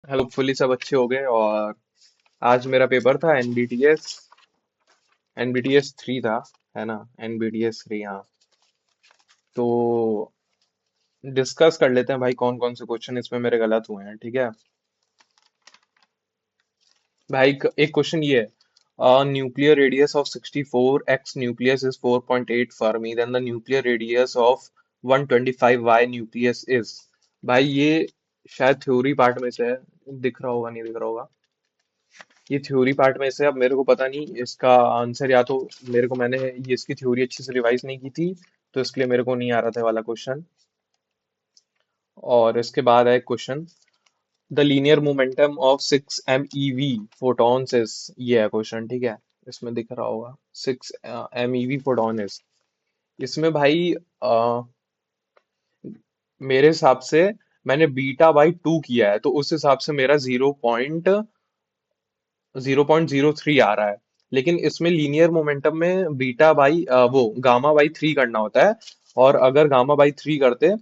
हेल्पफुली सब अच्छे हो गए। और आज मेरा पेपर था एनबीटीएस 3 था, है ना। एनबीटीएस 3, हाँ। तो डिस्कस कर लेते हैं भाई, कौन कौन से क्वेश्चन इसमें मेरे गलत हुए हैं, ठीक है। भाई एक क्वेश्चन ये है, nuclear radius of 64 X nucleus is 4.8 fermi, then the nuclear radius of 125 Y nucleus is. भाई ये शायद थ्योरी पार्ट में से है, दिख रहा होगा नहीं दिख रहा होगा। ये थ्योरी पार्ट में से, अब मेरे को पता नहीं इसका आंसर, या तो मेरे को मैंने ये इसकी थ्योरी अच्छे से रिवाइज नहीं की थी, तो इसके लिए मेरे को नहीं आ रहा था वाला क्वेश्चन। और इसके बाद है question, the linear momentum of 6 MeV photons is. ये है क्वेश्चन, ठीक है। इसमें दिख रहा होगा 6 MeV फोटॉन इज। इसमें भाई मेरे हिसाब से मैंने बीटा बाई 2 किया है, तो उस हिसाब से मेरा 0.03 आ रहा है। लेकिन इसमें लीनियर मोमेंटम में बीटा बाई वो गामा बाई 3 करना होता है। और अगर गामा बाई 3 करते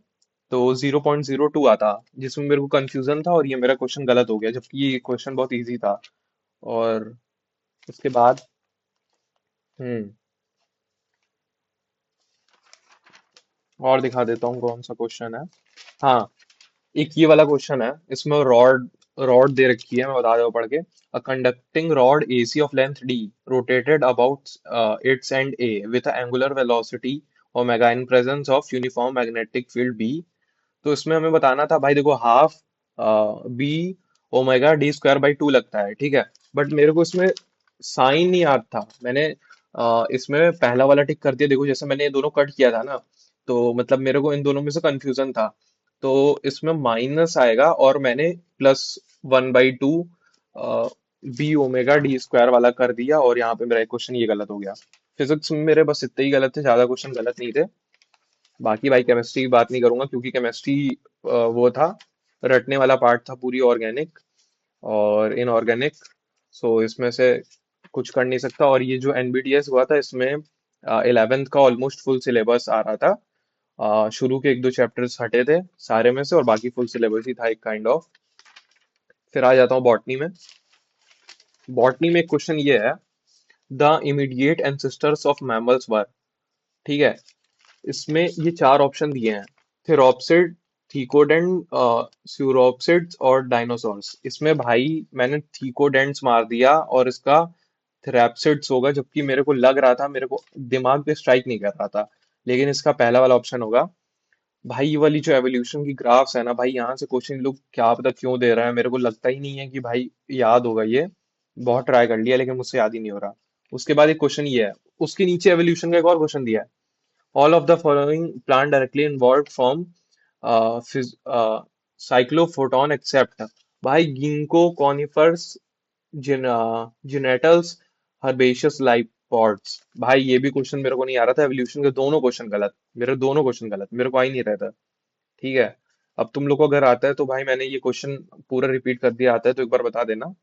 तो 0.02 आता, जिसमें मेरे को कंफ्यूजन था, और ये मेरा क्वेश्चन गलत हो गया, जबकि ये क्वेश्चन बहुत इजी था। और उसके बाद हम्म और दिखा देता हूँ कौन सा क्वेश्चन है। हाँ, एक ये वाला क्वेश्चन है, इसमें रॉड रॉड दे रखी है, मैं बता देता हूँ पढ़ के। A conducting rod AC of length D rotated about it's and A with angular velocity omega in presence of uniform magnetic field B। तो इसमें हमें बताना था भाई, देखो half B omega D² by 2 लगता है, ठीक है। बट मेरे को इसमें साइन नहीं याद था, मैंने इसमें पहला वाला टिक कर दिया। देखो जैसे मैंने ये दोनों कट किया था ना, तो मतलब मेरे को इन दोनों में से कंफ्यूजन था। तो इसमें माइनस आएगा, और मैंने +1/2 बी ओमेगा D² वाला कर दिया, और यहाँ पे मेरा एक क्वेश्चन ये गलत हो गया। फिजिक्स में मेरे बस इतने ही गलत थे, ज्यादा क्वेश्चन गलत नहीं थे। बाकी भाई केमिस्ट्री की बात नहीं करूंगा, क्योंकि केमिस्ट्री वो था, रटने वाला पार्ट था पूरी ऑर्गेनिक और इनऑर्गेनिक। सो इसमें से कुछ कर नहीं सकता। और ये जो एनबीटीएस हुआ था, इसमें 11th का ऑलमोस्ट फुल सिलेबस आ रहा था। शुरू के एक दो चैप्टर्स हटे थे सारे में से, और बाकी फुल सिलेबस ही था एक काइंड ऑफ। फिर आ जाता हूँ बॉटनी में। बॉटनी में एक क्वेश्चन ये है, the immediate ancestors of mammals were, ठीक है। इसमें ये चार ऑप्शन दिए हैं, थेरोप्सिड, थीकोडेंट, स्यूरोप्सिड्स और डायनासोर्स। इसमें भाई मैंने थीकोडेंट्स मार दिया, और इसका थेराप्सिड्स होगा, जबकि मेरे को लग रहा था, मेरे को दिमाग पे स्ट्राइक नहीं कर रहा था, लेकिन इसका पहला वाला ऑप्शन होगा। भाई ये वाली जो एवोल्यूशन की ग्राफ्स है ना भाई, यहाँ से क्वेश्चन लोग क्या पता क्यों दे रहे हैं, मेरे को लगता ही नहीं है कि भाई याद होगा ये। बहुत ट्राई कर लिया, लेकिन मुझसे याद ही नहीं हो रहा। उसके बाद एक क्वेश्चन ये है, उसके नीचे एवोल्यूशन का एक और क्वेश्चन दिया है, all of the following plant directly involved from cyclophoton except। भाई गिंको कॉनिफर्स, जिनेटल्स, हर्बेशियस लाइपॉड्स। भाई ये भी क्वेश्चन मेरे को नहीं आ रहा था, एवोल्यूशन के दोनों क्वेश्चन गलत, मेरे दोनों क्वेश्चन गलत, मेरे को आ ही नहीं रहता। ठीक है। अब तुम लोग को अगर आता है तो भाई, मैंने ये क्वेश्चन पूरा रिपीट कर दिया, आता है तो एक बार बता देना।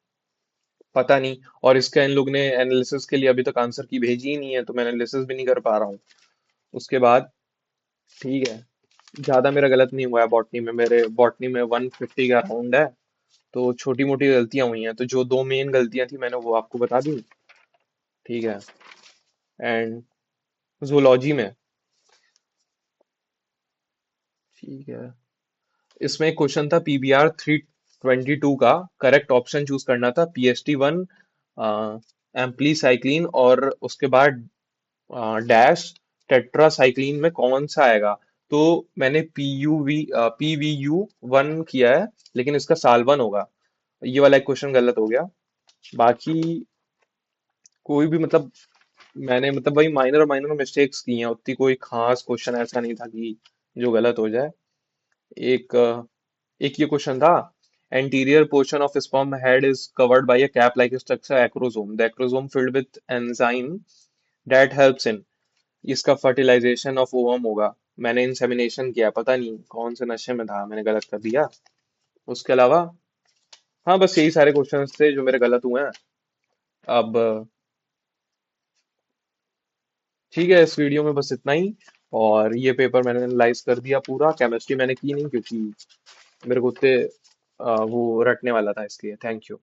पता नहीं। और इसका इन लोग ने एनालिसिस के लिए अभी तक आंसर की भेजी ही नहीं है, तो मैं एनालिसिस भी नहीं कर पा रहा हूँ। उसके बाद ठीक है, ज्यादा मेरा गलत नहीं हुआ है बॉटनी में, मेरे बॉटनी में 150 का राउंड है। तो छोटी मोटी गलतियां हुई हैं, तो जो दो मेन गलतियां थी मैंने वो आपको बता दी, ठीक है। एंड जूलॉजी में, ठीक है, इसमें एक क्वेश्चन था PBR 322 का, करेक्ट ऑप्शन चूज करना था, PST1, एम्पलीसाइक्लिन, और उसके बाद डैश टेट्रासाइक्लिन में कौन सा आएगा। तो मैंने PVU1 किया है, लेकिन इसका साल 1 होगा। ये वाला एक क्वेश्चन गलत हो गया। बाकी कोई भी मतलब, मैंने मतलब वही माइनर माइनर मिस्टेक्स की हैं, उतनी कोई खास क्वेश्चन ऐसा नहीं था कि जो गलत हो जाए। एक एक ये क्वेश्चन था, anterior portion of sperm head is covered by a cap like structure acrosome, the acrosome filled with enzyme that helps in. इसका फर्टिलाइजेशन ऑफ ओवम होगा। मैंने इंसेमिनेशन किया, पता नहीं कौन से नशे में था, मैंने गलत कर दिया। उसके अलावा हाँ, बस यही सारे क्वेश्चंस थे जो मेरे गलत हुए हैं। अब ठीक है, इस वीडियो में बस इतना ही। और ये पेपर मैंने एनालाइज कर दिया पूरा, केमिस्ट्री मैंने की नहीं, क्योंकि मेरे को उतने वो रटने वाला था इसलिए थैंक यू।